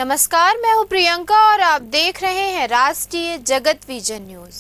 नमस्कार, मैं हूं प्रियंका और आप देख रहे हैं राष्ट्रीय जगत विजन न्यूज।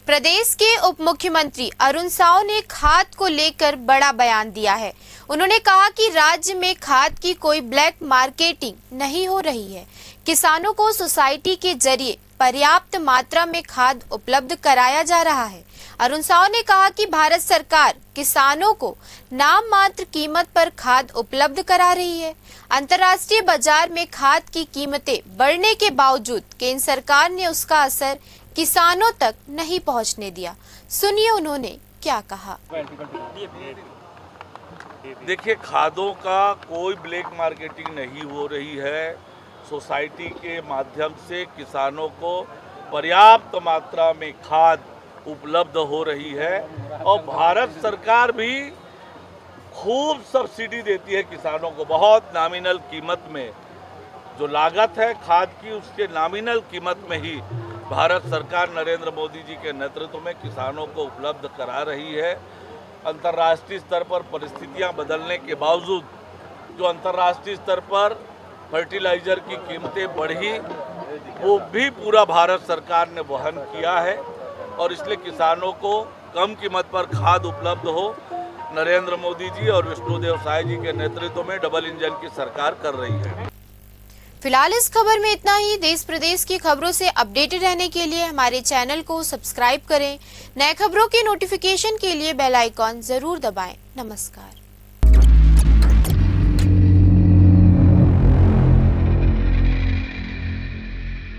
प्रदेश के उप मुख्यमंत्री अरुण साव ने खाद को लेकर बड़ा बयान दिया है। उन्होंने कहा कि राज्य में खाद की कोई ब्लैक मार्केटिंग नहीं हो रही है। किसानों को सोसाइटी के जरिए पर्याप्त मात्रा में खाद उपलब्ध कराया जा रहा है। अरुण साव ने कहा कि भारत सरकार किसानों को नाम मात्र कीमत पर खाद उपलब्ध करा रही है। अंतर्राष्ट्रीय बाजार में खाद की कीमतें बढ़ने के बावजूद केंद्र सरकार ने उसका असर किसानों तक नहीं पहुंचने दिया। सुनिए उन्होंने क्या कहा। देखिए, खादों का कोई ब्लैक मार्केटिंग नहीं हो रही है। सोसाइटी के माध्यम से किसानों को पर्याप्त मात्रा में खाद उपलब्ध हो रही है और भारत सरकार भी खूब सब्सिडी देती है किसानों को। बहुत नॉमिनल कीमत में जो लागत है खाद की, उसके नॉमिनल कीमत में ही भारत सरकार नरेंद्र मोदी जी के नेतृत्व में किसानों को उपलब्ध करा रही है। अंतर्राष्ट्रीय स्तर पर परिस्थितियां बदलने के बावजूद जो अंतर्राष्ट्रीय स्तर पर फर्टिलाइज़र की कीमतें बढ़ी, वो भी पूरा भारत सरकार ने वहन किया है और इसलिए किसानों को कम कीमत पर खाद उपलब्ध हो, नरेंद्र मोदी जी और विष्णुदेव साय जी के नेतृत्व में डबल इंजन की सरकार कर रही है। फिलहाल इस खबर में इतना ही। देश प्रदेश की खबरों से अपडेटेड रहने के लिए हमारे चैनल को सब्सक्राइब करें। नए खबरों की नोटिफिकेशन के लिए बेल आइकॉन जरूर दबाएं। नमस्कार।